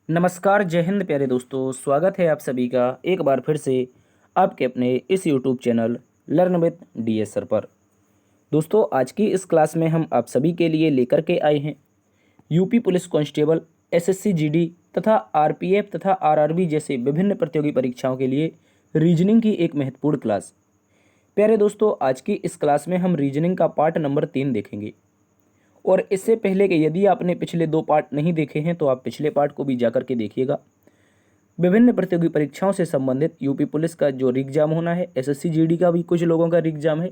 नमस्कार, जय हिंद प्यारे दोस्तों। स्वागत है आप सभी का एक बार फिर से आपके अपने इस YouTube channel learn with DS sir पर। दोस्तों, आज की इस क्लास में हम आप सभी के लिए लेकर के आए हैं UP police constable, SSC GD तथा आरपीएफ तथा आरआरबी जैसे विभिन्न प्रतियोगी परीक्षाओं के लिए रीजनिंग की एक महत्वपूर्ण क्लास। प्यारे दोस्तों, आज की इस क्लास में हम रीजनिंग का पार्ट नंबर 3 देखेंगे। और इससे पहले कि यदि आपने पिछले 2 पार्ट नहीं देखे हैं तो आप पिछले पार्ट को भी जाकर के देखिएगा। विभिन्न प्रतियोगी परीक्षाओं से संबंधित यूपी पुलिस का जो एग्जाम होना है, एसएससी जीडी का भी कुछ लोगों का एग्जाम है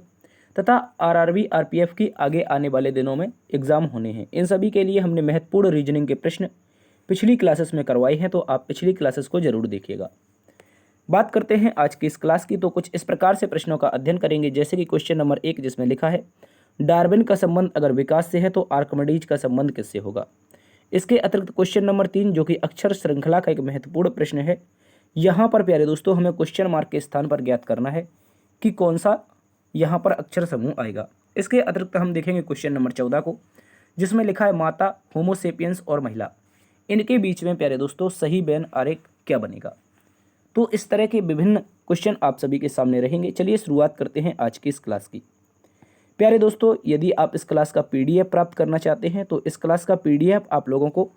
तथा आरआरबी आरपीएफ की आगे आने वाले दिनों में एग्जाम होने हैं। इन सभी के लिए हमने महत्वपूर्ण रीजनिंग के प्रश्न पिछली क्लासेस में करवाए हैं, तो आप पिछली क्लासेस को जरूर देखिएगा। बात करते हैं आज की इस क्लास की, तो कुछ इस प्रकार से प्रश्नों का अध्ययन करेंगे, जैसे कि क्वेश्चन नंबर 1 जिसमें लिखा है डार्विन का संबंध अगर विकास से है तो आर्किमिडीज का संबंध किससे होगा। इसके अतिरिक्त क्वेश्चन नंबर 3 जो कि अक्षर श्रृंखला का एक महत्वपूर्ण प्रश्न है, यहाँ पर प्यारे दोस्तों हमें क्वेश्चन मार्क के स्थान पर ज्ञात करना है कि कौन सा यहाँ पर अक्षर समूह आएगा। इसके अतिरिक्त हम देखेंगे क्वेश्चन नंबर 14 को, जिसमें लिखा है माता, होमोसेपियंस और महिला, इनके बीच में प्यारे दोस्तों सही बेन आरेख क्या बनेगा। तो इस तरह के विभिन्न क्वेश्चन आप सभी के सामने रहेंगे। चलिए शुरुआत करते हैं आज की इस क्लास की। प्यारे दोस्तों, यदि आप इस क्लास का पीडीएफ प्राप्त करना चाहते हैं तो इस क्लास का पीडीएफ आप लोगों को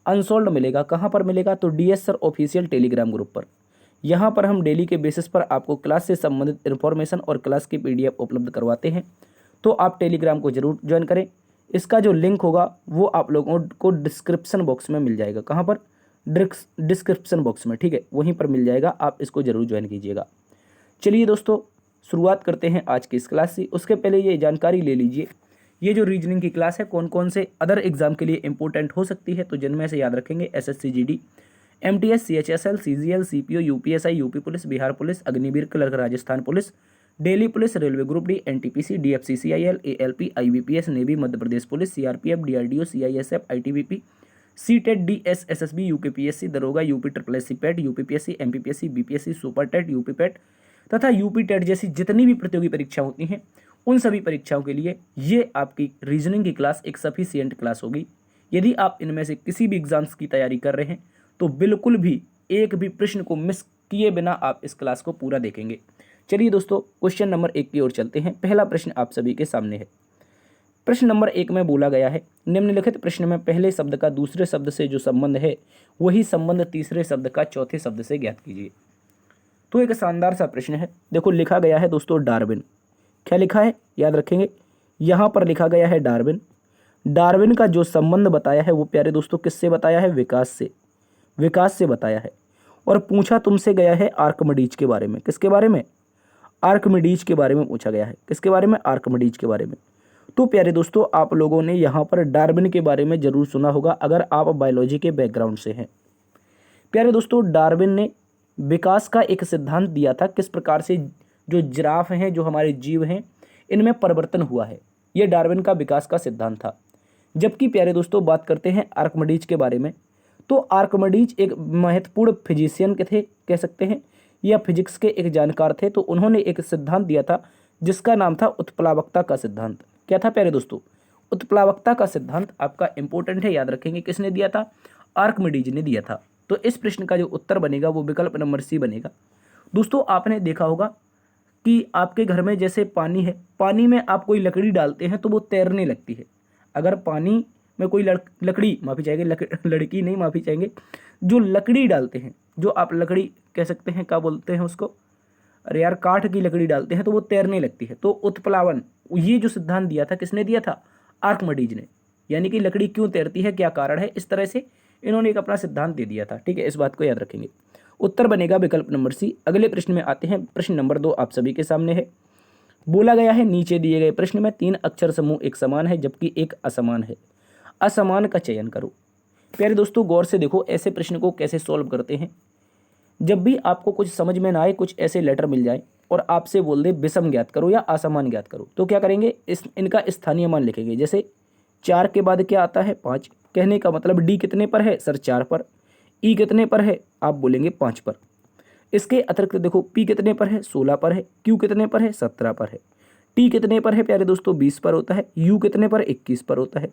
अनसोल्ड मिलेगा। कहाँ पर मिलेगा? तो DS sir official Telegram group पर। यहाँ पर हम डेली के बेसिस पर आपको क्लास से संबंधित इन्फॉर्मेशन और क्लास की पीडीएफ उपलब्ध करवाते हैं, तो आप टेलीग्राम को जरूर ज्वाइन करें। इसका जो लिंक होगा वो आप लोगों को डिस्क्रिप्शन बॉक्स में मिल जाएगा। कहाँ पर? डिस्क्रिप्शन बॉक्स में, ठीक है, वहीं पर मिल जाएगा। आप इसको जरूर ज्वाइन कीजिएगा। चलिए दोस्तों, शुरुआत करते हैं आज की इस क्लास से। उसके पहले ये जानकारी ले लीजिए, ये जो रीजनिंग की क्लास है कौन कौन से अदर एग्जाम के लिए इंपॉर्टेंट हो सकती है, तो जिनमें से याद रखेंगे SSC GD, MTS, CHSL, CGL, CPO, UPSI, UP police, Bihar police, Agniveer clerk, Rajasthan police, Delhi police, railway group D, NTPC, DFCCIL, ALP, IBPS, navy, Madhya Pradesh police, CRPF, DRDO, CISF, ITBP, CTET, DS, SSB, UKPSC, दरोगा, UP triple SC PET, UPPSC, MPPSC, BPSC, super TET, UP PET तथा UP TET जैसी जितनी भी प्रतियोगी परीक्षा होती हैं, उन सभी परीक्षाओं के लिए ये आपकी रीजनिंग की क्लास एक सफिशिएंट क्लास होगी। यदि आप इनमें से किसी भी एग्जाम्स की तैयारी कर रहे हैं तो बिल्कुल भी एक भी प्रश्न को मिस किए बिना आप इस क्लास को पूरा देखेंगे। चलिए दोस्तों, क्वेश्चन नंबर 1 की ओर चलते हैं। पहला प्रश्न आप सभी के सामने है। प्रश्न नंबर 1 में बोला गया है, निम्नलिखित प्रश्न में पहले शब्द का दूसरे शब्द से जो संबंध है वही संबंध तीसरे शब्द का चौथे शब्द से ज्ञात कीजिए। तो एक शानदार सा प्रश्न है। देखो, लिखा गया है दोस्तों डार्विन। क्या लिखा है? याद रखेंगे, यहाँ पर लिखा गया है डार्विन। डार्विन का जो संबंध बताया है वो प्यारे दोस्तों किससे बताया है? विकास से। विकास से बताया है। और पूछा तुमसे गया है आर्किमिडीज के बारे में। किसके बारे में? आर्किमिडीज के बारे में पूछा गया है। किसके बारे में? आर्किमिडीज के बारे में। तो प्यारे दोस्तों, आप लोगों ने यहाँ पर डार्विन के बारे में जरूर सुना होगा अगर आप बायोलॉजी के बैकग्राउंड से हैं। प्यारे दोस्तों, डार्विन ने विकास का एक सिद्धांत दिया था, किस प्रकार से जो जिराफ हैं, जो हमारे जीव हैं, इनमें परिवर्तन हुआ है। ये डार्विन का विकास का सिद्धांत था। जबकि प्यारे दोस्तों बात करते हैं आर्किमिडीज के बारे में, तो आर्किमिडीज एक महत्वपूर्ण फिजिशियन के थे, कह सकते हैं, या फिजिक्स के एक जानकार थे। तो उन्होंने एक सिद्धांत दिया था जिसका नाम था उत्प्लावकता का सिद्धांत। क्या था प्यारे दोस्तों? उत्प्लावकता का सिद्धांत आपका इंपॉर्टेंट है, याद रखेंगे। किसने दिया था? आर्किमिडीज ने दिया था। तो इस प्रश्न का जो उत्तर बनेगा वो विकल्प नंबर सी बनेगा। दोस्तों, आपने देखा होगा कि आपके घर में जैसे पानी है, पानी में आप कोई लकड़ी डालते हैं तो वो तैरने लगती है। अगर पानी में कोई लकड़ी, माफ़ी चाहेंगे, लड़की नहीं, माफ़ी चाहेंगे, जो लकड़ी डालते हैं, जो आप लकड़ी कह सकते हैं, क्या बोलते हैं उसको, अरे यार, काठ की लकड़ी डालते हैं तो वो तैरने लगती है। तो उत्प्लावन, ये जो सिद्धांत दिया था किसने दिया था? आर्किमिडीज ने। यानी कि लकड़ी क्यों तैरती है, क्या कारण है, इस तरह से इन्होंने एक अपना सिद्धांत दे दिया था। ठीक है, इस बात को याद रखेंगे। उत्तर बनेगा विकल्प नंबर सी। अगले प्रश्न में आते हैं। प्रश्न नंबर 2 आप सभी के सामने है। बोला गया है नीचे दिए गए प्रश्न में 3 अक्षर समूह एक समान है जबकि एक असमान है। असमान का चयन करो। प्यारे दोस्तों, गौर से देखो ऐसे प्रश्न को कैसे सॉल्व करते हैं। जब भी आपको कुछ समझ में ना आए, कुछ ऐसे लेटर मिल जाए और आपसे बोल दे विषम ज्ञात करो या असमान ज्ञात करो, तो क्या करेंगे? इनका स्थानीय मान लिखेंगे। जैसे 4 के बाद क्या आता है? 5। कहने का मतलब डी कितने पर है? सर 4 पर। ई कितने पर है? आप बोलेंगे 5 पर। इसके अतिरिक्त देखो, पी कितने पर है? 16 पर है। क्यू कितने पर है? 17 पर है। टी कितने पर है प्यारे दोस्तों? 20 पर होता है। यू कितने पर? 21 पर होता है।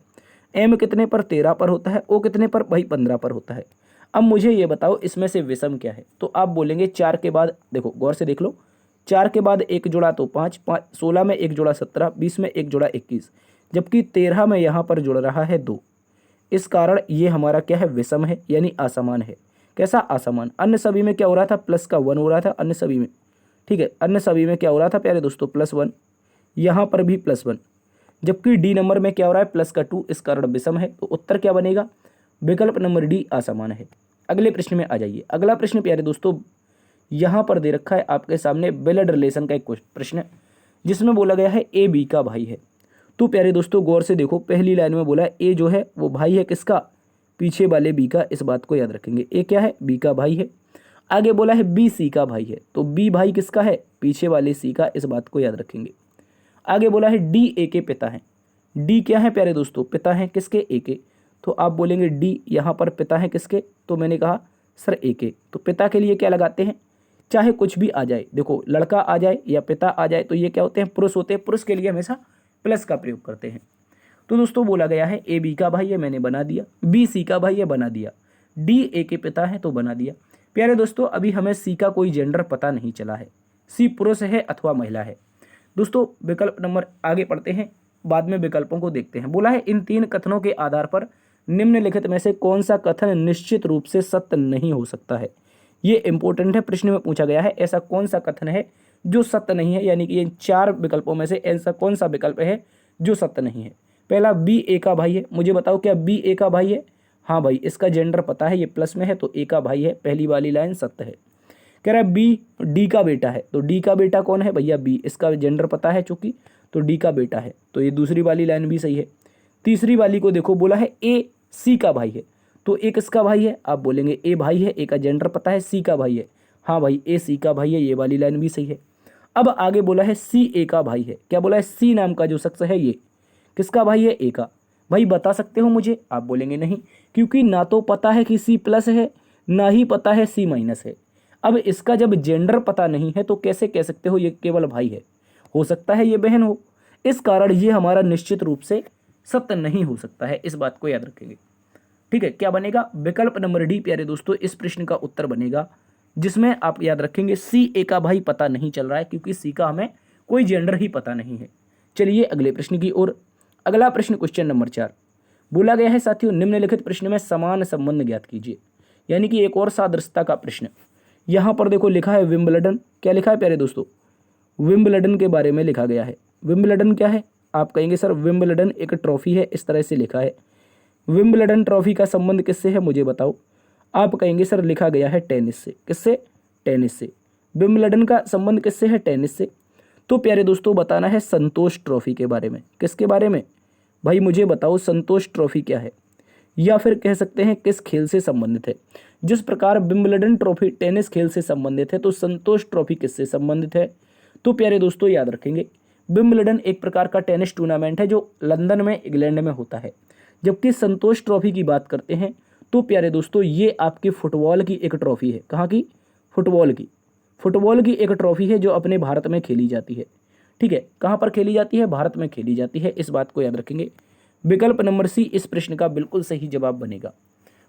एम कितने पर? 13 पर होता है। ओ कितने पर? भाई 15 पर होता है। अब मुझे ये बताओ इसमें से विषम क्या है। तो आप बोलेंगे 4 के बाद, देखो गौर से देख लो, 4 के बाद एक जोड़ा तो 5, 16 में एक जोड़ा 17, 20 में एक जोड़ा 21, जबकि 13 में यहाँ पर जुड़ रहा है 2। इस कारण ये हमारा क्या है, विषम है, यानी असमान है। कैसा, असमान। अन्य सभी में क्या हो रहा था, प्लस का 1 हो रहा था अन्य सभी में, ठीक है। अन्य सभी में क्या हो रहा था प्यारे दोस्तों, +1, यहाँ पर भी +1, जबकि डी नंबर में क्या हो रहा है, प्लस का 2, इस कारण विषम है। तो उत्तर क्या बनेगा, विकल्प नंबर डी असमान है। अगले प्रश्न में आ जाइए। अगला प्रश्न प्यारे दोस्तों यहाँ पर दे रखा है आपके सामने ब्लड रिलेशन का एक प्रश्न, जिसमें बोला गया है ए बी का भाई है। तो प्यारे दोस्तों गौर से देखो, पहली लाइन में बोला है ए जो है वो भाई है किसका, पीछे वाले बी का। इस बात को याद रखेंगे, ए क्या है, बी का भाई है। आगे बोला है बी सी का भाई है, तो बी भाई किसका है, पीछे वाले सी का। इस बात को याद रखेंगे। आगे बोला है डी ए के पिता हैं। डी क्या है प्यारे दोस्तों, पिता हैं किसके, ए के। तो आप बोलेंगे डी यहाँ पर पिता है किसके, तो मैंने कहा सर ए के। तो पिता के लिए क्या लगाते हैं, चाहे कुछ भी आ जाए, देखो लड़का आ जाए या पिता आ जाए तो ये क्या होते हैं, पुरुष होते हैं। पुरुष के लिए हमेशा प्लस का प्रयोग करते हैं। तो दोस्तों बोला गया है ए बी का भाई है, मैंने बना दिया। बी सी का भाई है, बना दिया। डी ए के पिता है, तो बना दिया। प्यारे दोस्तों अभी हमें सी का कोई जेंडर पता नहीं चला है, सी पुरुष है अथवा महिला है। दोस्तों विकल्प नंबर, आगे पढ़ते हैं, बाद में विकल्पों को देखते हैं। बोला है इन 3 कथनों के आधार पर निम्नलिखित में से कौन सा कथन निश्चित रूप से सत्य नहीं हो सकता है। ये इंपॉर्टेंट है, प्रश्न में पूछा गया है ऐसा कौन सा कथन है जो सत्य नहीं है, यानी कि इन 4 विकल्पों में से ऐसा कौन सा विकल्प है जो सत्य नहीं है। पहला बी ए का भाई है, मुझे बताओ क्या बी ए का भाई है, हाँ भाई इसका जेंडर पता है, ये प्लस में है तो ए का भाई है, पहली वाली लाइन सत्य है। कह रहा है बी डी का बेटा है, तो डी का बेटा कौन है भैया, बी, इसका जेंडर पता है चूंकि, तो डी का बेटा है, तो ये दूसरी वाली लाइन भी सही है। तीसरी वाली को देखो, बोला है ए सी का भाई है, तो ए किसका भाई है, आप बोलेंगे ए भाई है, ए का जेंडर पता है, सी का भाई है, हाँ भाई ए सी का भाई है, ये वाली लाइन भी सही है। अब आगे बोला है सी ए का भाई है, क्या बोला है, सी नाम का जो शख्स है ये किसका भाई है, ए का। भाई बता सकते हो मुझे, आप बोलेंगे नहीं, क्योंकि ना तो पता है कि सी प्लस है, ना ही पता है सी माइनस है। अब इसका जब जेंडर पता नहीं है तो कैसे कह सकते हो ये केवल भाई है, हो सकता है ये बहन हो। इस कारण ये हमारा निश्चित रूप से सत्य नहीं हो सकता है, इस बात को याद रखेंगे। ठीक है, क्या बनेगा, विकल्प नंबर डी प्यारे दोस्तों इस प्रश्न का उत्तर बनेगा, जिसमें आप याद रखेंगे सी ए का भाई पता नहीं चल रहा है, क्योंकि सी का हमें कोई जेंडर ही पता नहीं है। चलिए अगले प्रश्न की ओर। अगला प्रश्न क्वेश्चन नंबर 4 बोला गया है साथियों, निम्नलिखित प्रश्न में समान संबंध ज्ञात कीजिए, यानी कि एक और सादृश्यता का प्रश्न। यहाँ पर देखो लिखा है विंबलडन, क्या लिखा है प्यारे दोस्तों, विंबलडन के बारे में लिखा गया है। विंबलडन क्या है, आप कहेंगे सर विंबलडन एक ट्रॉफी है, इस तरह से लिखा है। विंबलडन ट्रॉफी का संबंध किससे है मुझे बताओ, आप कहेंगे सर लिखा गया है टेनिस से। किससे, टेनिस से। विंबलडन का संबंध किससे है, टेनिस से। तो प्यारे दोस्तों बताना है संतोष ट्रॉफी के बारे में। किसके बारे में भाई, मुझे बताओ संतोष ट्रॉफी क्या है, या फिर कह सकते हैं किस खेल से संबंधित है। जिस प्रकार विंबलडन ट्रॉफी टेनिस खेल से संबंधित है, तो संतोष ट्रॉफी किससे संबंधित है। तो प्यारे दोस्तों याद रखेंगे, विंबलडन एक प्रकार का टेनिस टूर्नामेंट है जो लंदन में, इंग्लैंड में होता है, जबकि संतोष ट्रॉफी की बात करते हैं तो प्यारे दोस्तों ये आपकी फुटबॉल की एक ट्रॉफी है। कहाँ की, फुटबॉल की। फुटबॉल की एक ट्रॉफी है जो अपने भारत में खेली जाती है। ठीक है, कहाँ पर खेली जाती है, भारत में खेली जाती है, इस बात को याद रखेंगे। विकल्प नंबर सी इस प्रश्न का बिल्कुल सही जवाब बनेगा।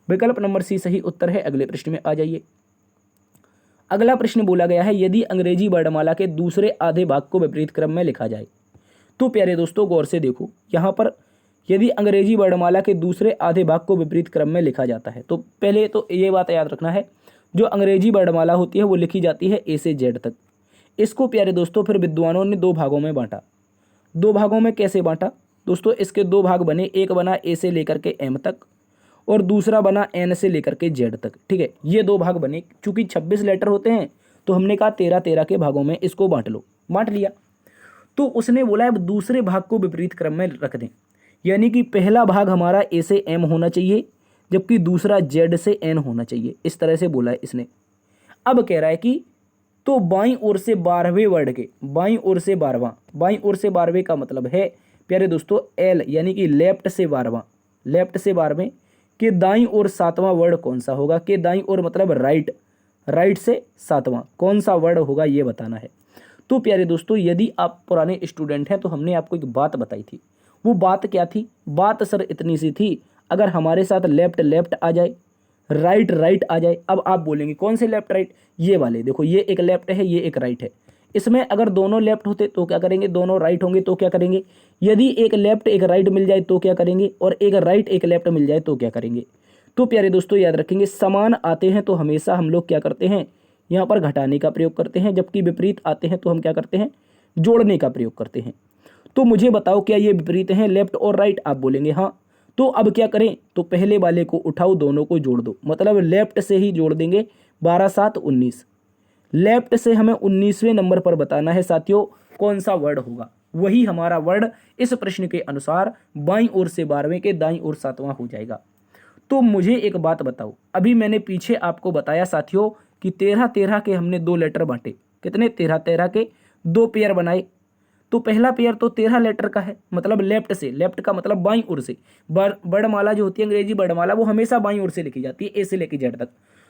विकल्प नंबर सी सही उत्तर है। अगले प्रश्न में आ जाइए। अगला प्रश्न बोला गया है, यदि अंग्रेजी वर्णमाला के दूसरे आधे भाग को विपरीत क्रम में लिखा जाए। तो प्यारे दोस्तों गौर से देखो, यहाँ पर यदि अंग्रेजी वर्णमाला के दूसरे आधे भाग को विपरीत क्रम में लिखा जाता है, तो पहले तो ये बात याद रखना है, जो अंग्रेजी वर्णमाला होती है वो लिखी जाती है ए से जेड तक। इसको प्यारे दोस्तों फिर विद्वानों ने 2 भागों में बांटा। 2 भागों में कैसे बांटा दोस्तों, इसके 2 भाग बने, एक बना ए से लेकर के एम तक और दूसरा बना एन से लेकर के जेड तक। ठीक है, ये 2 भाग बने। चूंकि 26 लेटर होते हैं तो हमने कहा 13-13 के भागों में इसको बांट लो, बांट लिया। तो उसने बोला अब दूसरे भाग को विपरीत क्रम में रख दें, यानी कि पहला भाग हमारा ए से एम होना चाहिए, जबकि दूसरा जेड से एन होना चाहिए, इस तरह से बोला है इसने। अब कह रहा है कि तो बाईं ओर से 12वें वर्ड के, बाईं ओर से 12वां, बाईं ओर से 12वें का मतलब है प्यारे दोस्तों एल, यानी कि लेफ्ट से 12वां, लेफ्ट से 12वें के दाईं ओर 7वां वर्ड कौन सा होगा, के दाईं ओर मतलब राइट, राइट से 7वां कौन सा वर्ड होगा ये बताना है। तो प्यारे दोस्तों यदि आप पुराने स्टूडेंट हैं तो हमने आपको एक बात बताई थी। वो बात क्या थी, बात सर इतनी सी थी, अगर हमारे साथ लेफ्ट लेफ्ट आ जाए, राइट राइट आ जाए। अब आप बोलेंगे कौन से लेफ्ट राइट, ये वाले देखो, ये एक लेफ्ट है, ये एक राइट है। इसमें अगर दोनों लेफ्ट होते तो क्या करेंगे, दोनों राइट होंगे तो क्या करेंगे, यदि एक लेफ्ट एक राइट मिल जाए तो क्या करेंगे, और एक राइट एक लेफ्ट मिल जाए तो क्या करेंगे। तो प्यारे दोस्तों याद रखेंगे, समान आते हैं तो हमेशा हम लोग क्या करते हैं, यहाँ पर घटाने का प्रयोग करते हैं, जबकि विपरीत आते हैं तो हम क्या करते हैं, जोड़ने का प्रयोग करते हैं। तो मुझे बताओ क्या ये विपरीत हैं, लेफ्ट और राइट, आप बोलेंगे हाँ। तो अब क्या करें, तो पहले वाले को उठाओ, दोनों को जोड़ दो, मतलब लेफ्ट से ही जोड़ देंगे। 12 7 19, लेफ्ट से हमें 19वें नंबर पर बताना है साथियों कौन सा वर्ड होगा, वही हमारा वर्ड इस प्रश्न के अनुसार बाईं ओर से 12वें के दाईं ओर 7वां हो जाएगा। तो मुझे एक बात बताओ, अभी मैंने पीछे आपको बताया साथियों कि 13 13 के हमने 2 लेटर बांटे, कितने, 13 13 के 2 पेयर बनाए। तो पहला पेयर तो 13 लेटर का है, मतलब लेफ्ट से, लेफ्ट का मतलब बाईं ओर से, वर्णमाला जो होती है अंग्रेजी वर्णमाला वो हमेशा बाईं ओर से लिखी जाती है, ए से लेकर जेड तक।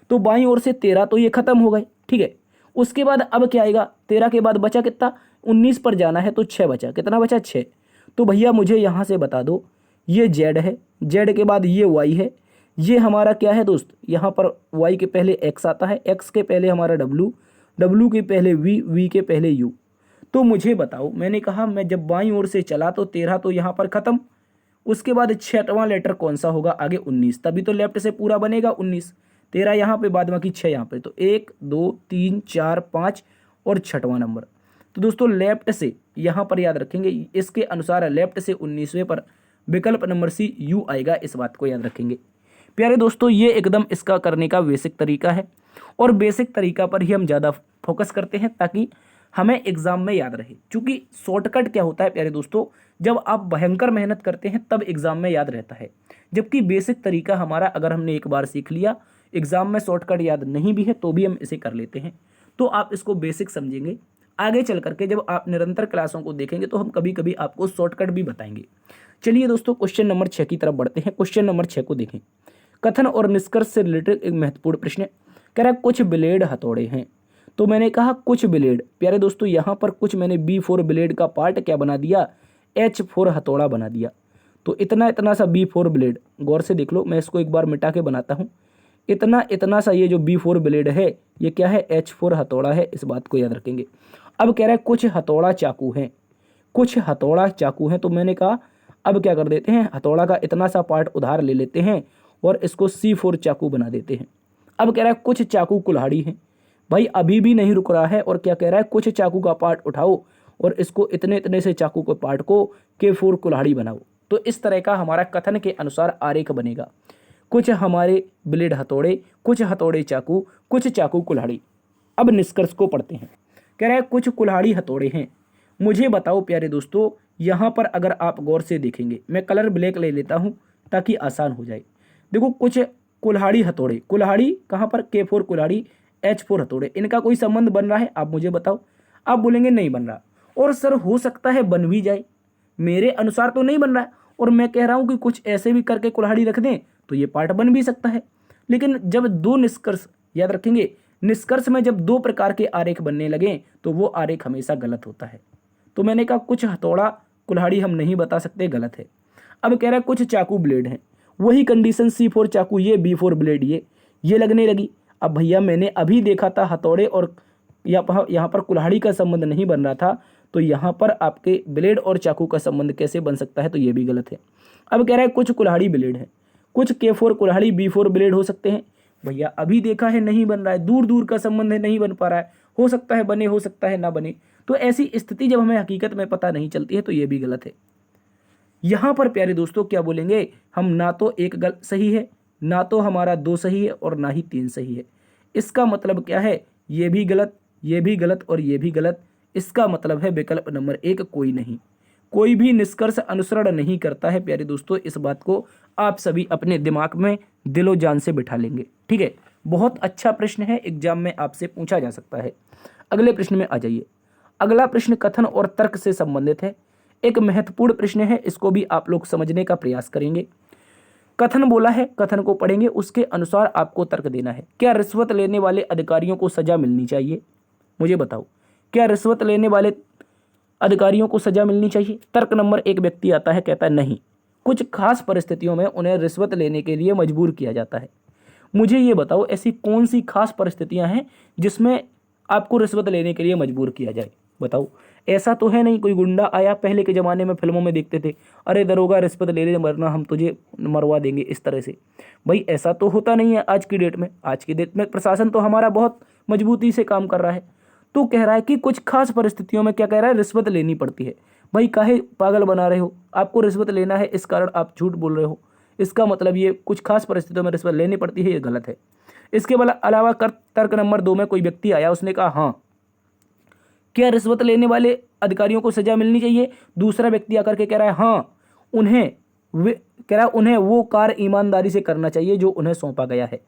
तो बाईं ओर से 13, तो ये खत्म हो गए, ठीक है। उसके बाद अब क्या आएगा, 13 के बाद बचा कितना, 19 पर जाना है तो 6 बचा, कितना बचा, 6। तो भैया मुझे यहाँ से बता दो, ये जेड है, जेड के बाद ये वाई है, ये हमारा क्या है दोस्त, यहाँ पर वाई के पहले एक्स आता है, एक्स के पहले हमारा डब्लू, डब्लू के पहले वी, वी के पहले यू। तो मुझे बताओ, मैंने कहा मैं जब बाईं ओर से चला तो 13 तो यहाँ पर खत्म, उसके बाद 6वां लेटर कौन सा होगा आगे, 19, तभी तो लेफ्ट से पूरा बनेगा 19। 13 यहाँ पे, बाद बाकी 6 यहाँ पे, तो 1 2 3 4 5 और 6वां नंबर। तो दोस्तों लेफ्ट से यहाँ पर याद रखेंगे, इसके अनुसार लेफ्ट से 19वें पर विकल्प नंबर सी यू आएगा, इस बात को याद रखेंगे। प्यारे दोस्तों ये एकदम इसका करने का बेसिक तरीका है, और बेसिक तरीका पर ही हम ज़्यादा फोकस करते हैं ताकि हमें एग्जाम में याद रहे। क्योंकि शॉर्टकट क्या होता है प्यारे दोस्तों, जब आप भयंकर मेहनत करते हैं तब एग्जाम में याद रहता है, जबकि बेसिक तरीका हमारा अगर हमने एक बार सीख लिया, एग्जाम में शॉर्टकट याद नहीं भी है तो भी हम इसे कर लेते हैं। तो आप इसको बेसिक समझेंगे, आगे चल करके जब आप निरंतर क्लासों को देखेंगे तो हम कभी कभी आपको शॉर्टकट भी बताएंगे। चलिए दोस्तों क्वेश्चन नंबर 6 की तरफ बढ़ते हैं। क्वेश्चन नंबर 6 को देखें, कथन और निष्कर्ष से रिलेटेड एक महत्वपूर्ण प्रश्न है। कह रहा है कुछ ब्लेड हथौड़े हैं, तो मैंने कहा कुछ ब्लेड, प्यारे दोस्तों यहाँ पर कुछ मैंने B4 ब्लेड का पार्ट क्या बना दिया, H4 हथौड़ा बना दिया। तो इतना इतना सा B4 ब्लेड, गौर से देख लो, मैं इसको एक बार मिटा के बनाता हूँ। इतना इतना सा ये जो B4 ब्लेड है ये क्या है, H4 हथौड़ा है, इस बात को याद रखेंगे। अब कह रहा है कुछ हथौड़ा चाकू हैं, कुछ हथौड़ा चाकू हैं, तो मैंने कहा अब क्या कर देते हैं, हथौड़ा का इतना सा पार्ट उधार ले लेते हैं और इसको C4 चाकू बना देते हैं। अब कह रहा है कुछ चाकू कुल्हाड़ी हैं, भाई अभी भी नहीं रुक रहा है, और क्या कह रहा है, कुछ चाकू का पार्ट उठाओ और इसको इतने इतने से चाकू के पार्ट को K4 कुल्हाड़ी बनाओ। तो इस तरह का हमारा कथन के अनुसार आरेख बनेगा, कुछ हमारे ब्लेड हथौड़े, कुछ हथौड़े चाकू, कुछ चाकू कुल्हाड़ी। अब निष्कर्ष को पढ़ते हैं। कह रहा है कुछ कुल्हाड़ी हथौड़े हैं। मुझे बताओ प्यारे दोस्तों, यहाँ पर अगर आप गौर से देखेंगे, मैं कलर ब्लैक ले लेता हूँ ताकि आसान हो जाए। देखो कुछ कुल्हाड़ी हथौड़े, कुल्हाड़ी कहाँ पर, K4 कुल्हाड़ी, H4 हथौड़े, इनका कोई संबंध बन रहा है, आप मुझे बताओ। आप बोलेंगे नहीं बन रहा, और सर हो सकता है बन भी जाए, मेरे अनुसार तो नहीं बन रहा है, और मैं कह रहा हूँ कि कुछ ऐसे भी करके कुल्हाड़ी रख दें तो ये पार्ट बन भी सकता है। लेकिन जब दो निष्कर्ष, याद रखेंगे, निष्कर्ष में जब 2 प्रकार के आरेख बनने लगे तो वो आरेख हमेशा गलत होता है। तो मैंने कहा कुछ हथौड़ा कुल्हाड़ी हम नहीं बता सकते, गलत है। अब कह रहा है कुछ चाकू ब्लेड हैं, वही कंडीशन C4 चाकू, ये B4 ब्लेड, ये लगने लगी। अब भैया मैंने अभी देखा था हथौड़े और यहाँ पर कुल्हाड़ी का संबंध नहीं बन रहा था, तो यहाँ पर आपके ब्लेड और चाकू का संबंध कैसे बन सकता है, तो ये भी गलत है। अब कह रहा है कुछ कुल्हाड़ी ब्लेड है, कुछ K4 कुल्हाड़ी B4 ब्लेड हो सकते हैं। भैया अभी देखा है नहीं बन रहा है, दूर दूर का संबंध है, नहीं बन पा रहा है, हो सकता है बने, हो सकता है ना बने। तो ऐसी स्थिति जब हमें हकीकत में पता नहीं चलती है तो ये भी गलत है। यहाँ पर प्यारे दोस्तों क्या बोलेंगे हम, ना तो एक गलत सही है, ना तो हमारा 2 सही है, और ना ही 3 सही है। इसका मतलब क्या है, ये भी गलत, ये भी गलत और ये भी गलत। इसका मतलब है विकल्प नंबर 1 कोई नहीं, कोई भी निष्कर्ष अनुसरण नहीं करता है। प्यारे दोस्तों इस बात को आप सभी अपने दिमाग में दिलो जान से बिठा लेंगे, ठीक है। बहुत अच्छा प्रश्न है, एग्जाम में आपसे पूछा जा सकता है। अगले प्रश्न में आ जाइए। अगला प्रश्न कथन और तर्क से संबंधित है, एक महत्वपूर्ण प्रश्न है, इसको भी आप लोग समझने का प्रयास करेंगे। कथन बोला है, कथन को पढ़ेंगे, उसके अनुसार आपको तर्क देना है। क्या रिश्वत लेने वाले अधिकारियों को सजा मिलनी चाहिए, मुझे बताओ, क्या रिश्वत लेने वाले अधिकारियों को सजा मिलनी चाहिए। तर्क नंबर 1 व्यक्ति आता है, कहता है नहीं, कुछ खास परिस्थितियों में उन्हें रिश्वत लेने के लिए मजबूर किया जाता है। मुझे ये बताओ ऐसी कौन सी खास परिस्थितियां हैं जिसमें आपको रिश्वत लेने के लिए मजबूर किया जाए। बताओ, ऐसा तो है नहीं कोई गुंडा आया, पहले के ज़माने में फिल्मों में देखते थे, अरे दरोगा रिश्वत ले ले वरना हम तुझे मरवा देंगे, इस तरह से। भाई ऐसा तो होता नहीं है आज की डेट में। आज की डेट में प्रशासन तो हमारा बहुत मजबूती से काम कर रहा है। तो कह रहा है कि कुछ खास परिस्थितियों में क्या कह रहा है, रिश्वत लेनी पड़ती है। भाई काहे पागल बना रहे हो, आपको रिश्वत लेना है इस कारण आप झूठ बोल रहे हो। इसका मतलब ये कुछ खास परिस्थितियों में रिश्वत लेनी पड़ती है, ये गलत है। इसके अलावा तर्क नंबर 2 में कोई व्यक्ति आया, उसने कहा हाँ, क्या रिश्वत लेने वाले अधिकारियों को सजा मिलनी चाहिए। दूसरा व्यक्ति आकर के कह रहा है हाँ, उन्हें वो कार्य ईमानदारी से करना चाहिए जो उन्हें सौंपा गया है।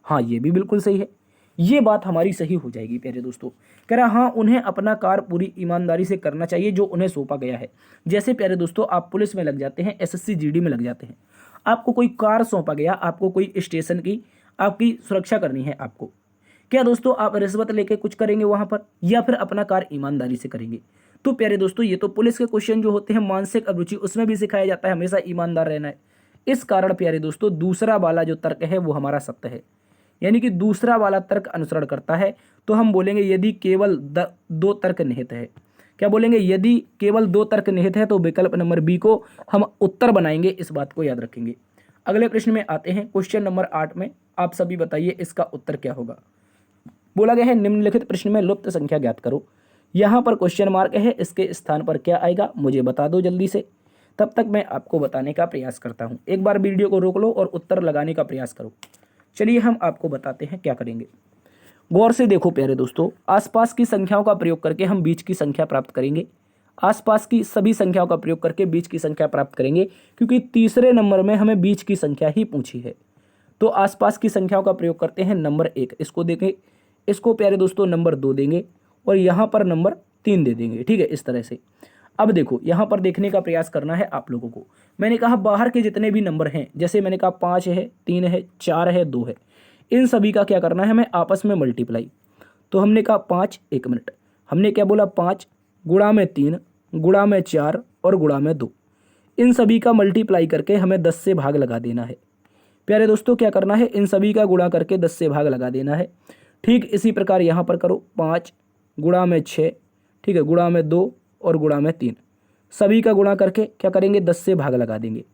हाँ, ये भी बिल्कुल सही है, ये बात हमारी सही हो जाएगी प्यारे दोस्तों। कह रहा हाँ, उन्हें अपना कार्य पूरी ईमानदारी से करना चाहिए जो उन्हें सौंपा गया है। जैसे प्यारे दोस्तों आप पुलिस में लग जाते हैं, एसएससी जीडी में लग जाते हैं, आपको कोई कार्य सौंपा गया, आपको कोई स्टेशन की आपकी सुरक्षा करनी है आपको। क्या दोस्तों आप रिश्वत लेके कुछ करेंगे वहां पर, या फिर अपना कार्य ईमानदारी से करेंगे। तो प्यारे दोस्तों ये तो पुलिस के क्वेश्चन जो होते हैं मानसिक अभिरुचि, उसमें भी सिखाया जाता है हमेशा ईमानदार रहना है। इस कारण प्यारे दोस्तों दूसरा वाला जो तर्क है वो हमारा सत्य है, यानी कि दूसरा वाला तर्क अनुसरण करता है। तो हम बोलेंगे यदि केवल 2 तर्क निहित है। क्या बोलेंगे, यदि केवल 2 तर्क निहित है तो विकल्प नंबर बी को हम उत्तर बनाएंगे, इस बात को याद रखेंगे। अगले प्रश्न में आते हैं, क्वेश्चन नंबर 8 में आप सभी बताइए इसका उत्तर क्या होगा। बोला गया है निम्नलिखित प्रश्न में लुप्त संख्या ज्ञात करो। यहाँ पर क्वेश्चन मार्क है, इसके स्थान पर क्या आएगा मुझे बता दो जल्दी से, तब तक मैं आपको बताने का प्रयास करता हूँ। एक बार वीडियो को रोक लो और उत्तर लगाने का प्रयास करो। चलिए हम आपको बताते हैं क्या करेंगे। गौर से देखो प्यारे दोस्तों, आसपास की संख्याओं का प्रयोग करके हम बीच की संख्या प्राप्त करेंगे। आसपास की सभी संख्याओं का प्रयोग करके बीच की संख्या प्राप्त करेंगे, क्योंकि तीसरे नंबर में हमें बीच की संख्या ही पूछी है। तो आसपास की संख्याओं का प्रयोग करते हैं। नंबर 1 इसको देखें, इसको प्यारे दोस्तों नंबर 2 देंगे और यहाँ पर नंबर 3 दे देंगे। ठीक है, इस तरह से। अब देखो यहाँ पर देखने का प्रयास करना है आप लोगों को। मैंने कहा बाहर के जितने भी नंबर हैं, जैसे मैंने कहा 5 है, 3 है, 4 है, 2 है, इन सभी का क्या करना है हमें आपस में मल्टीप्लाई। तो हमने कहा 5, 1 मिनट, हमने क्या बोला 5 गुणा में 3 गुणा में 4 और गुणा में 2, इन सभी का मल्टीप्लाई करके हमें 10 से भाग लगा देना है। प्यारे दोस्तों क्या करना है, इन सभी का गुणा करके 10 से भाग लगा देना है। ठीक इसी प्रकार यहाँ पर करो, 5 गुणा में 6, ठीक है, गुणा में 2 और गुणा में 3, सभी का गुणा करके क्या करेंगे 10 से भाग लगा देंगे।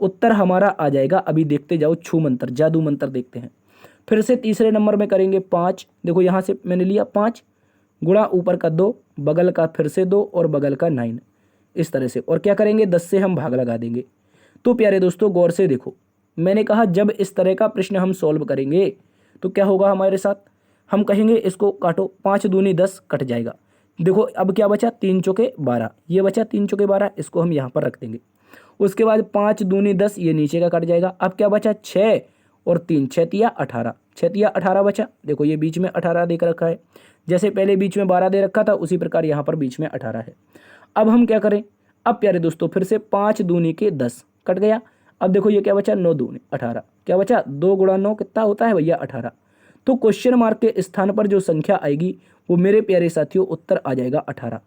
उत्तर हमारा आ जाएगा। अभी देखते जाओ, छू मंत्र, जादू मंत्र देखते हैं। फिर से तीसरे नंबर में करेंगे 5, देखो यहाँ से मैंने लिया 5 गुणा ऊपर का 2, बगल का फिर से 2 और बगल का 9, इस तरह से। और क्या करेंगे 10 से हम भाग लगा देंगे। तो प्यारे दोस्तों गौर से देखो, मैंने कहा जब इस तरह का प्रश्न हम सॉल्व करेंगे तो क्या होगा हमारे साथ, हम कहेंगे इसको काटो, 5 दूनी 10 कट जाएगा। देखो अब क्या बचा, 3 चौके 12, ये बचा 3 चौके 12, इसको हम यहाँ पर रख देंगे। उसके बाद 5 दूनी 10, ये नीचे का कट जाएगा। अब क्या बचा, 6 और 3, 6 तिया 18, 6 तिया 18 बचा। देखो ये बीच में 18 देकर रखा है, जैसे पहले बीच में 12 दे रखा था उसी प्रकार यहाँ पर बीच में 18 है। अब हम क्या करें, अब प्यारे दोस्तों फिर से 5 दूनी के 10 कट गया। अब देखो ये क्या बचा, 9 दूनी 18, क्या बचा 2 गुणा 9 कितना होता है भैया 18। तो क्वेश्चन मार्क के स्थान पर जो संख्या आएगी वो मेरे प्यारे साथियों उत्तर आ जाएगा 18।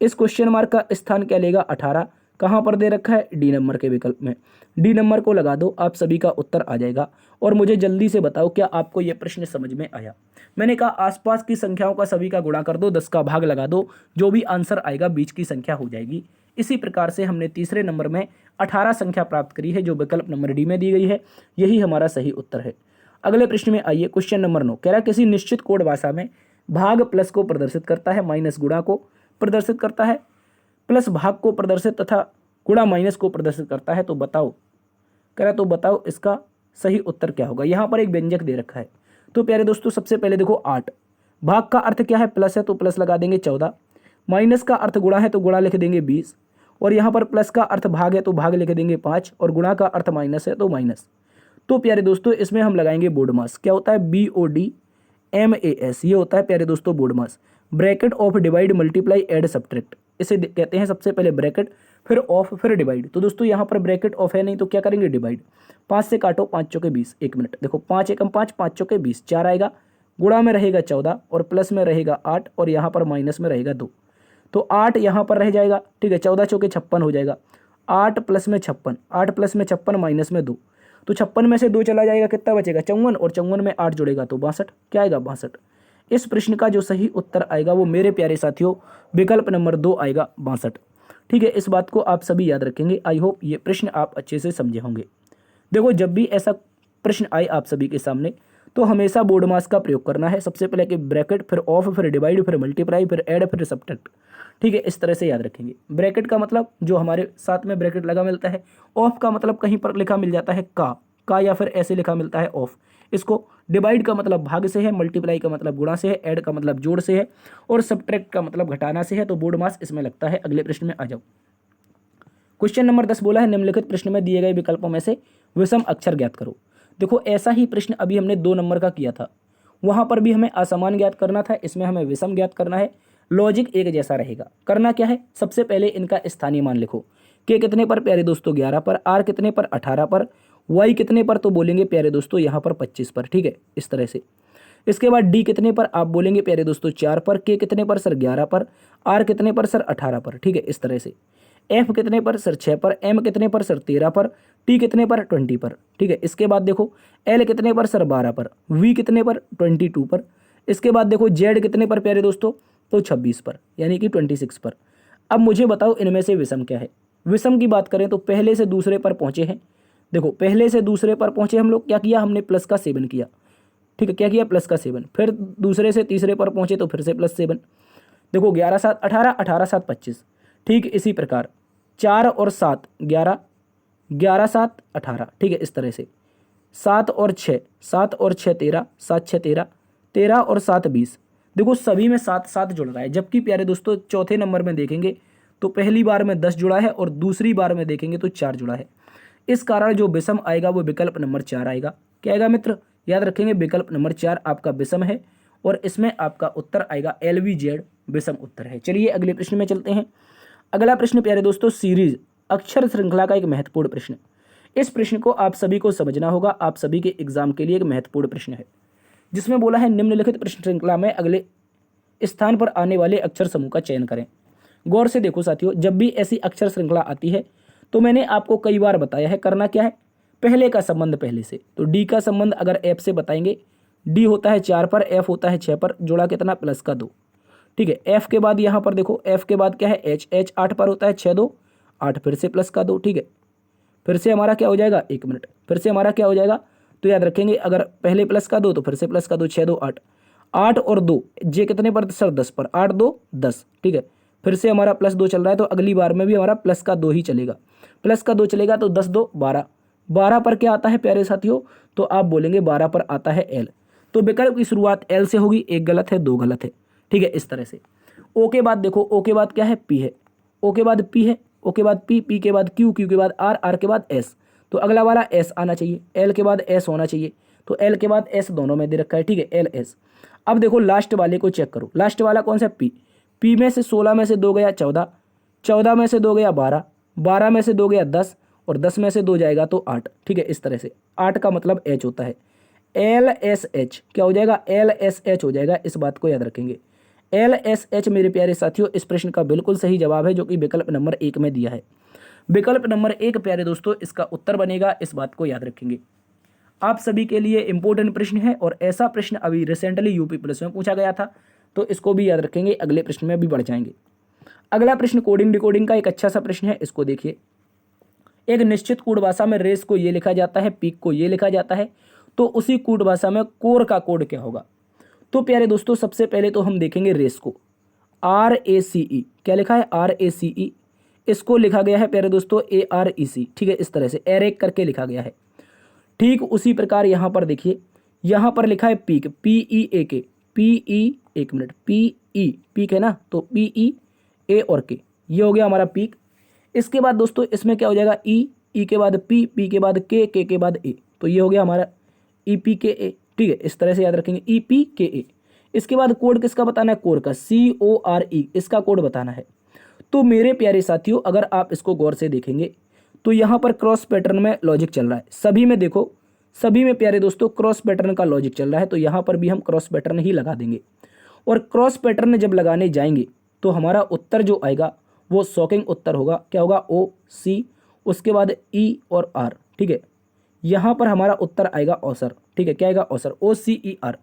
इस क्वेश्चन मार्क का स्थान क्या लेगा 18, कहाँ पर दे रखा है, डी नंबर के विकल्प में। डी नंबर को लगा दो, आप सभी का उत्तर आ जाएगा। और मुझे जल्दी से बताओ क्या आपको यह प्रश्न समझ में आया। मैंने कहा आसपास की संख्याओं का सभी का गुणा कर दो, 10 का भाग लगा दो, जो भी आंसर आएगा बीच की संख्या हो जाएगी। इसी प्रकार से हमने तीसरे नंबर में 18 संख्या प्राप्त करी है, जो विकल्प नंबर डी में दी गई है। यही हमारा सही उत्तर है। अगले प्रश्न में आइए, क्वेश्चन नंबर 9 कह रहा है किसी निश्चित कोड भाषा में भाग प्लस को प्रदर्शित करता है, माइनस गुणा को प्रदर्शित करता है, प्लस भाग को प्रदर्शित तथा गुणा माइनस को प्रदर्शित करता है। तो बताओ, कह रहा तो बताओ इसका सही उत्तर क्या होगा। यहाँ पर एक व्यंजक दे रखा है। तो प्यारे दोस्तों सबसे पहले देखो 8, भाग का अर्थ क्या है, प्लस है तो प्लस लगा देंगे 14, माइनस का अर्थ गुणा है तो गुणा लिख देंगे 20, और यहाँ पर प्लस का अर्थ भाग है तो भाग लिख देंगे 5, और गुणा का अर्थ माइनस है तो माइनस। तो प्यारे दोस्तों इसमें हम लगाएंगे बोर्डमास। क्या होता है, BODMAS, ये होता है प्यारे दोस्तों BODMAS. Bracket of divide multiply add subtract, इसे कहते हैं सबसे पहले ब्रैकेट, फिर ऑफ, फिर डिवाइड। तो दोस्तों यहाँ पर ब्रैकेट ऑफ है नहीं तो क्या करेंगे डिवाइड। 5 से काटो, 5 चौके 20, 1 मिनट, देखो 5 एकम 5, 5 चौके 20, 4 आएगा, गुणा में रहेगा 14 और प्लस में रहेगा 8 और यहाँ पर माइनस में रहेगा 2। तो 8 यहाँ पर रह जाएगा, ठीक है, 14 चौके 56 हो जाएगा, 8 प्लस में 56, 8 प्लस में 56 माइनस में 2। तो 56 में से 2 चला जाएगा, कितना बचेगा 54, और 54 में 8 जुड़ेगा तो 62, क्या आएगा 62। इस प्रश्न का जो सही उत्तर आएगा वो मेरे प्यारे साथियों विकल्प नंबर 2 आएगा 62। ठीक है, इस बात को आप सभी याद रखेंगे। आई होप ये प्रश्न आप अच्छे से समझे होंगे। देखो, जब भी ऐसा प्रश्न आए आप सभी के सामने तो हमेशा बोर्ड मास का प्रयोग करना है। सबसे पहले कि ब्रैकेट, फिर ऑफ, फिर डिवाइड, फिर मल्टीप्लाई, फिर ऐड, फिर सब्ट्रैक्ट। ठीक है, इस तरह से याद रखेंगे। ब्रैकेट का मतलब जो हमारे साथ में ब्रैकेट लगा मिलता है। ऑफ का मतलब कहीं पर लिखा मिल जाता है का या फिर ऐसे लिखा मिलता है ऑफ, इसको। डिवाइड का मतलब भाग से है, मल्टीप्लाई का मतलब गुणा से है, ऐड का मतलब जोड़ से है, और सब्ट्रैक्ट का मतलब घटाना से है। तो बोर्ड मास इसमें लगता है। अगले प्रश्न में आ जाओ। क्वेश्चन नंबर 10 बोला है निम्नलिखित प्रश्न में दिए गए विकल्पों में से विषम अक्षर ज्ञात करो। देखो, ऐसा ही प्रश्न अभी हमने 2 नंबर का किया था, वहां पर भी हमें असमान ज्ञात करना था, इसमें हमें विषम ज्ञात करना है। लॉजिक एक जैसा रहेगा। करना क्या है, सबसे पहले इनका स्थानीय मान लिखो। के कितने पर प्यारे दोस्तों 11 पर, आर कितने पर 18 पर, वाई कितने पर तो बोलेंगे प्यारे दोस्तों यहाँ पर 25 पर। ठीक है, इस तरह से। इसके बाद डी कितने पर आप बोलेंगे प्यारे दोस्तों 4 पर, के कितने पर सर 11 पर, आर कितने पर सर 18 पर। ठीक है, इस तरह से। एफ कितने पर सर 6 पर, एम कितने पर सर 13 पर, टी कितने पर 20 पर। ठीक है, इसके बाद देखो एल कितने पर सर 12 पर, वी कितने पर 22 पर। इसके बाद देखो जेड कितने पर प्यारे दोस्तों तो 26 पर, यानी कि 26 पर। अब मुझे बताओ इनमें से विषम क्या है। विषम की बात करें तो पहले से दूसरे पर पहुंचे हैं। देखो, पहले से दूसरे पर पहुंचे हम लोग, क्या किया हमने प्लस का सेवन किया। ठीक है, क्या किया प्लस का 7। फिर दूसरे से तीसरे पर पहुंचे तो फिर से +7। देखो 11 7 18, 18 7 25। ठीक इसी प्रकार 4 और 7 11, 11 7 18। ठीक है, इस तरह से 7 और 6, 7 और 6 13, 7 6 13, 13 और 7 20। देखो सभी में 7 7 जुड़ रहा है, जबकि प्यारे दोस्तों चौथे नंबर में देखेंगे तो पहली बार में 10 जुड़ा है और दूसरी बार में देखेंगे तो 4 जुड़ा है। इस कारण जो विषम आएगा वो विकल्प नंबर 4 आएगा। क्या आएगा मित्र, याद रखेंगे विकल्प नंबर 4 आपका विषम है, और इसमें आपका उत्तर आएगा LVZ विषम उत्तर है। चलिए अगले प्रश्न में चलते हैं। अगला प्रश्न प्यारे दोस्तों सीरीज अक्षर श्रृंखला का एक महत्वपूर्ण प्रश्न। इस प्रश्न को आप सभी को समझना होगा, आप सभी के एग्जाम के लिए एक महत्वपूर्ण प्रश्न है, जिसमें बोला है निम्नलिखित प्रश्न श्रृंखला में अगले स्थान पर आने वाले अक्षर समूह का चयन करें। गौर से देखो साथियों, जब भी ऐसी अक्षर श्रृंखला आती है तो मैंने आपको कई बार बताया है करना क्या है, पहले का संबंध पहले से। तो डी का संबंध अगर एफ से बताएंगे, डी होता है 4 पर, एफ होता है 6 पर, जोड़ा कितना प्लस का 2। ठीक है, एफ के बाद यहाँ पर देखो एफ के बाद क्या है एच, एच 8 पर होता है 6 2 8, फिर से प्लस का 2। ठीक है, फिर से हमारा क्या हो जाएगा 1 मिनट, फिर से हमारा क्या हो जाएगा, तो याद रखेंगे अगर पहले प्लस का 2 तो फिर से प्लस का 2, 6 2 8, 8 और 2 जे कितने पर सर 10 पर, 8 2 10। ठीक है, फिर से हमारा +2 चल रहा है, तो अगली बार में भी हमारा प्लस का 2 ही चलेगा। प्लस का 2 चलेगा तो 10 2 12, 12 पर क्या आता है प्यारे साथियों, तो आप बोलेंगे 12 पर आता है एल। तो विकल्प की शुरुआत एल से होगी, एक गलत है 2 गलत है। ठीक है, इस तरह से। ओ के बाद देखो, ओ के बाद क्या है पी है, ओ के बाद पी है, ओ के बाद पी, पी के बाद क्यू, क्यू के बाद आर, आर के बाद एस। तो अगला वाला एस आना चाहिए, एल के बाद एस होना चाहिए, तो एल के बाद एस दोनों में दे रखा है। ठीक है, एल एस। अब देखो लास्ट वाले को चेक करो, लास्ट वाला कौन सा पी, पी में से 16 में से 2 गया 14, 14 में से 2 गया 12, 12 में से 2 गया 10, और 10 में से 2 जाएगा तो 8। ठीक है, इस तरह से 8 का मतलब एच होता है, एल एस एच क्या हो जाएगा, एल एस एच हो जाएगा। इस बात को याद रखेंगे, एल एस एच मेरे प्यारे साथियों इस प्रश्न का बिल्कुल सही जवाब है, जो कि विकल्प नंबर 1 में दिया है। विकल्प नंबर 1 प्यारे दोस्तों इसका उत्तर बनेगा, इस बात को याद रखेंगे। आप सभी के लिए इंपॉर्टेंट प्रश्न है, और ऐसा प्रश्न अभी रिसेंटली यूपी पुलिस में पूछा गया था, तो इसको भी याद रखेंगे। अगले प्रश्न में भी बढ़ जाएंगे। अगला प्रश्न कोडिंग डिकोडिंग का एक अच्छा सा प्रश्न है, इसको देखिए। एक निश्चित कोड भाषा में रेस को ये लिखा जाता है, पीक को ये लिखा जाता है, तो उसी कोड भाषा में कोर का कोड क्या होगा। तो प्यारे दोस्तों सबसे पहले तो हम देखेंगे रेस को, RACE क्या लिखा है, RACE। इसको लिखा गया है प्यारे दोस्तों AREC। ठीक है, इस तरह से एरेक करके लिखा गया है। ठीक उसी प्रकार यहाँ पर देखिए, यहाँ पर लिखा है पीक, PEAK, PE, एक मिनट, PE पीक है ना, तो PE A और K, ये हो गया हमारा पीक। इसके बाद दोस्तों इसमें क्या हो जाएगा, E के बाद P, P के बाद K, K के बाद A, तो ये हो गया हमारा EPKA। ठीक है, इस तरह से याद रखेंगे EPKA। इसके बाद कोड किसका बताना है, कोर का, CORE, इसका कोड बताना है। तो मेरे प्यारे साथियों अगर आप इसको गौर से देखेंगे तो यहाँ पर क्रॉस पैटर्न में लॉजिक चल रहा है, सभी में देखो, सभी में प्यारे दोस्तों क्रॉस पैटर्न का लॉजिक चल रहा है, तो यहाँ पर भी हम क्रॉस पैटर्न ही लगा देंगे। और क्रॉस पैटर्न जब लगाने जाएंगे तो हमारा उत्तर जो आएगा वो शॉकिंग उत्तर होगा। क्या होगा, OC, उसके बाद E और R। ठीक है, यहाँ पर हमारा उत्तर आएगा औसर। ठीक है, क्या आएगा? औसर, OCER।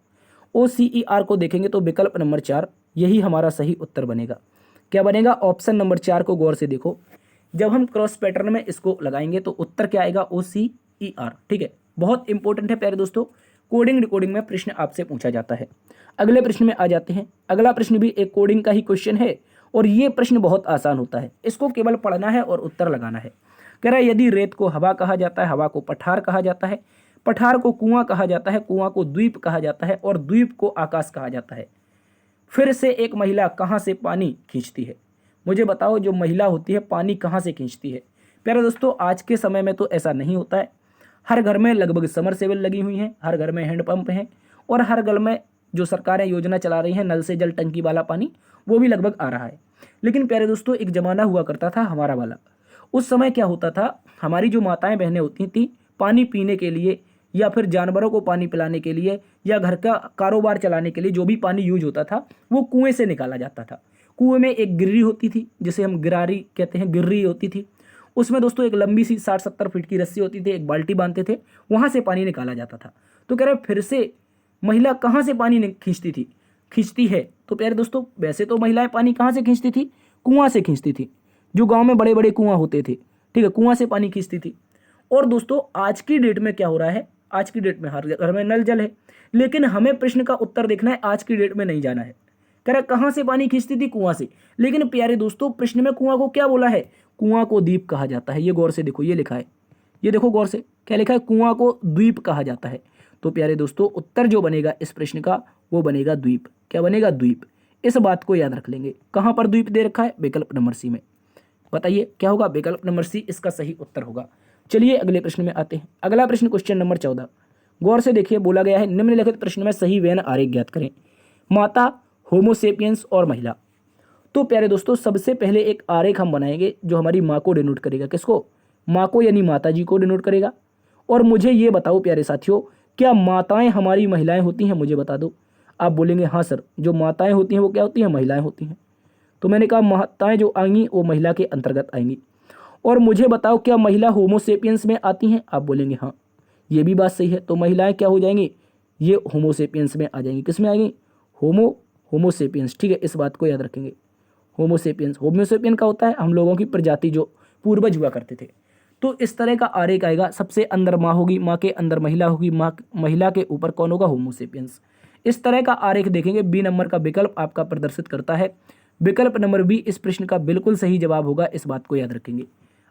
OCER को देखेंगे तो विकल्प नंबर 4 यही हमारा सही उत्तर बनेगा। क्या बनेगा? ऑप्शन नंबर 4 को गौर से देखो। जब हम क्रॉस पैटर्न में इसको लगाएंगे तो उत्तर क्या आएगा? OCER। ठीक है, बहुत इंपॉर्टेंट है प्यारे दोस्तों, कोडिंग रिकॉर्डिंग में प्रश्न आपसे पूछा जाता है। अगले प्रश्न में आ जाते हैं। अगला प्रश्न भी एक कोडिंग का ही क्वेश्चन है और ये प्रश्न बहुत आसान होता है, इसको केवल पढ़ना है और उत्तर लगाना है। कह रहा है यदि रेत को हवा कहा जाता है, हवा को पठार कहा जाता है, पठार को कुआं कहा जाता है, कुआं को द्वीप कहा जाता है और द्वीप को आकाश कहा जाता है, फिर से एक महिला कहाँ से पानी खींचती है? मुझे बताओ, जो महिला होती है पानी कहाँ से खींचती है? प्यारे दोस्तों, आज के समय में तो ऐसा नहीं होता है। हर घर में लगभग समरसेबल लगी हुई हैं, हर घर में हैंडपंप हैं और हर घर में जो सरकारें योजना चला रही हैं नल से जल टंकी वाला पानी, वो भी लगभग आ रहा है। लेकिन प्यारे दोस्तों, एक ज़माना हुआ करता था हमारा वाला। उस समय क्या होता था, हमारी जो माताएं बहनें होती थी, पानी पीने के लिए या फिर जानवरों को पानी पिलाने के लिए या घर का कारोबार चलाने के लिए जो भी पानी यूज होता था वो कुएं से निकाला जाता था। कुएं में एक गिर्री होती थी, जिसे हम गिरारी कहते हैं, गिर्री होती थी। उसमें दोस्तों एक लंबी सी 60-70 फीट की रस्सी होती थी, एक बाल्टी बांधते थे, वहां से पानी निकाला जाता था। तो कह रहे फिर से महिला कहाँ से पानी खींचती थी, खींचती है? तो प्यारे दोस्तों, वैसे तो महिलाएं पानी कहाँ से खींचती थी? कुआं से खींचती थी। जो गांव में बड़े बड़े कुआं होते थे, ठीक है, कुआं से पानी खींचती थी। और दोस्तों, आज की डेट में क्या हो रहा है? आज की डेट में हर घर में नल जल है, लेकिन हमें प्रश्न का उत्तर देखना है, आज की डेट में नहीं जाना है। कह रहा कहाँ से पानी खींचती थी? कुआं से। लेकिन प्यारे दोस्तों, प्रश्न में कुआं को क्या बोला है? कुआं को द्वीप कहा जाता है। ये गौर से देखो, ये लिखा है, ये देखो गौर से, क्या लिखा है? कुआं को द्वीप कहा जाता है। तो प्यारे दोस्तों, उत्तर जो बनेगा इस प्रश्न का वो बनेगा द्वीप। क्या बनेगा? द्वीप। इस बात को याद रख लेंगे। कहां पर द्वीप दे रखा है? विकल्प नंबर सी में। बताइए क्या होगा? विकल्प नंबर सी इसका सही उत्तर होगा। चलिए अगले प्रश्न में आते हैं। अगला प्रश्न क्वेश्चन नंबर 14, गौर से देखिए, बोला गया है निम्नलिखित प्रश्न में सही वेन आरेख ज्ञात करें। माता, होमोसेपियंस और महिला। तो प्यारे दोस्तों, सबसे पहले एक आरेख हम बनाएंगे जो हमारी माँ को डिनोट करेगा। किसको? माँ को, यानी माता जी को डिनोट करेगा। और मुझे ये बताओ प्यारे साथियों, क्या माताएं हमारी महिलाएं होती हैं? मुझे बता दो। आप बोलेंगे हाँ सर, जो माताएं होती हैं वो क्या होती हैं? महिलाएं होती हैं। तो मैंने कहा माताएं जो आएंगी वो महिला के अंतर्गत आएंगी। और मुझे बताओ, क्या महिला होमोसेपियंस में आती हैं? आप बोलेंगे हाँ, ये भी बात सही है। तो महिलाएं क्या हो जाएंगी? ये होमोसेपियंस में आ जाएंगी। किस में आएंगी? होमोसेपियंस। ठीक है, इस बात को याद रखेंगे। होमोसेपियंस, होमोसेपियन का होता है हम लोगों की प्रजाति जो पूर्वज हुआ करते थे। तो इस तरह का आरेख आएगा। सबसे अंदर माँ होगी, माँ के अंदर महिला होगी, महिला के ऊपर कौन होगा? होमोसेपियंस। इस तरह का आरेख देखेंगे। बी नंबर का विकल्प आपका प्रदर्शित करता है। विकल्प नंबर बी इस प्रश्न का बिल्कुल सही जवाब होगा, इस बात को याद रखेंगे।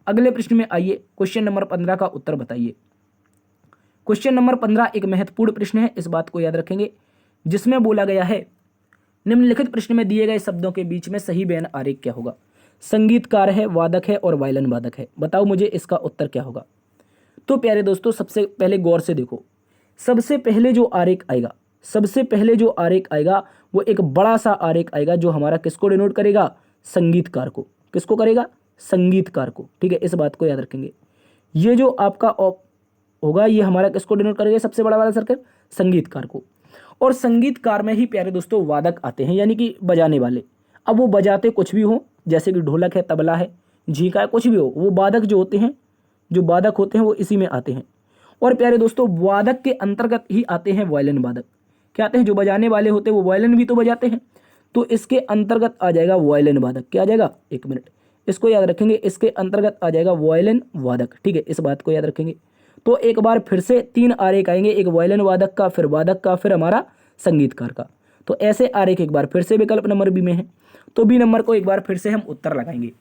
अगले प्रश्न में आइए, क्वेश्चन नंबर 15 का उत्तर बताइए। क्वेश्चन नंबर 15 एक महत्वपूर्ण प्रश्न है, इस बात को याद रखेंगे, जिसमें बोला गया है निम्नलिखित प्रश्न में दिए गए शब्दों के बीच में सही बेन आरेख क्या होगा? संगीतकार है, वादक है और वायलिन वादक है। बताओ मुझे इसका उत्तर क्या होगा? तो प्यारे दोस्तों, सबसे पहले गौर से देखो। सबसे पहले जो आरेख आएगा, सबसे पहले जो आरेख आएगा वो एक बड़ा सा आरेख आएगा जो हमारा किसको डिनोट करेगा? संगीतकार को। किसको करेगा? संगीतकार को। ठीक है, इस बात को याद रखेंगे। ये जो आपका होगा ये हमारा किसको डिनोट करेगा? सबसे बड़ा वाला सर्कल संगीतकार को। और संगीतकार में ही प्यारे दोस्तों वादक आते हैं, यानी कि बजाने वाले। अब वो बजाते कुछ भी हो, जैसे कि ढोलक है, तबला है, झींका है, कुछ भी हो, वो वादक जो होते हैं, जो वादक होते हैं वो इसी में आते हैं। और प्यारे दोस्तों, वादक के अंतर्गत ही आते हैं वायलिन वादक। क्या आते हैं? जो बजाने वाले होते हैं वो वायलिन भी तो बजाते हैं, तो इसके अंतर्गत आ जाएगा वायलिन वादक। क्या आ जाएगा? एक मिनट, इसको याद रखेंगे, इसके अंतर्गत आ जाएगा वायलिन वादक। ठीक है, इस बात को याद रखेंगे। तो एक बार फिर से 3 आरेख आएंगे, एक वायलिन वादक का, फिर वादक का, फिर हमारा संगीतकार का। तो ऐसे आरेख एक बार फिर से विकल्प नंबर बी में है। तो बी नंबर को एक बार फिर से हम उत्तर लगाएंगे।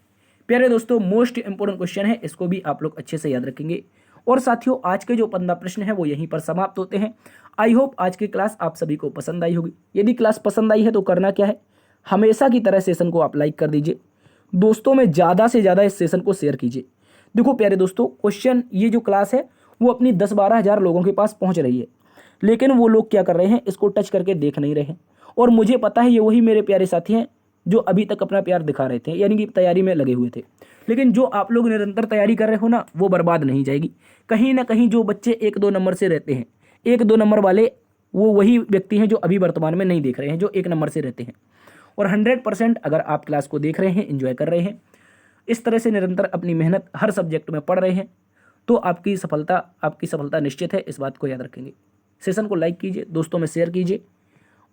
प्यारे दोस्तों, मोस्ट इंपोर्टेंट क्वेश्चन है, इसको भी आप लोग अच्छे से याद रखेंगे। और साथियों, आज के जो 15 प्रश्न है वो यहीं पर समाप्त होते हैं। आई होप आज की क्लास आप सभी को पसंद आई होगी। यदि क्लास पसंद आई है तो करना क्या है, हमेशा की तरह सेशन को आप लाइक कर दीजिए, दोस्तों में ज़्यादा से ज़्यादा इस सेशन को शेयर कीजिए। देखो प्यारे दोस्तों, क्वेश्चन ये जो क्लास है वो अपनी 10-12 हज़ार लोगों के पास पहुंच रही है, लेकिन वो लोग क्या कर रहे हैं? इसको टच करके देख नहीं रहे हैं। और मुझे पता है ये वही मेरे प्यारे साथी हैं जो अभी तक अपना प्यार दिखा रहे थे, यानी कि तैयारी में लगे हुए थे। लेकिन जो आप लोग निरंतर तैयारी कर रहे हो ना, वो बर्बाद नहीं जाएगी। कहीं ना कहीं जो बच्चे 1-2 नंबर से रहते हैं, 1-2 नंबर वाले, वो वही व्यक्ति हैं जो अभी वर्तमान में नहीं देख रहे हैं, जो 1 नंबर से रहते हैं। और 100% अगर आप क्लास को देख रहे हैं, एंजॉय कर रहे हैं, इस तरह से निरंतर अपनी मेहनत हर सब्जेक्ट में पढ़ रहे हैं, तो आपकी सफलता निश्चित है, इस बात को याद रखेंगे। सेशन को लाइक कीजिए, दोस्तों में शेयर कीजिए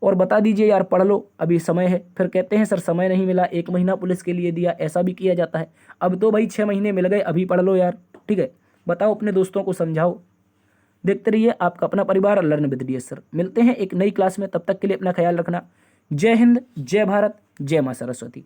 और बता दीजिए यार पढ़ लो, अभी समय है। फिर कहते हैं सर समय नहीं मिला, 1 महीना पुलिस के लिए दिया, ऐसा भी किया जाता है। अब तो भाई 6 महीने मिल गए, अभी पढ़ लो यार, ठीक है। बताओ, अपने दोस्तों को समझाओ। देखते रहिए आपका अपना परिवार लर्न विद डीएस सर। मिलते हैं एक नई क्लास में, तब तक के लिए अपना ख्याल रखना। जय हिंद, जय भारत, जय मां सरस्वती।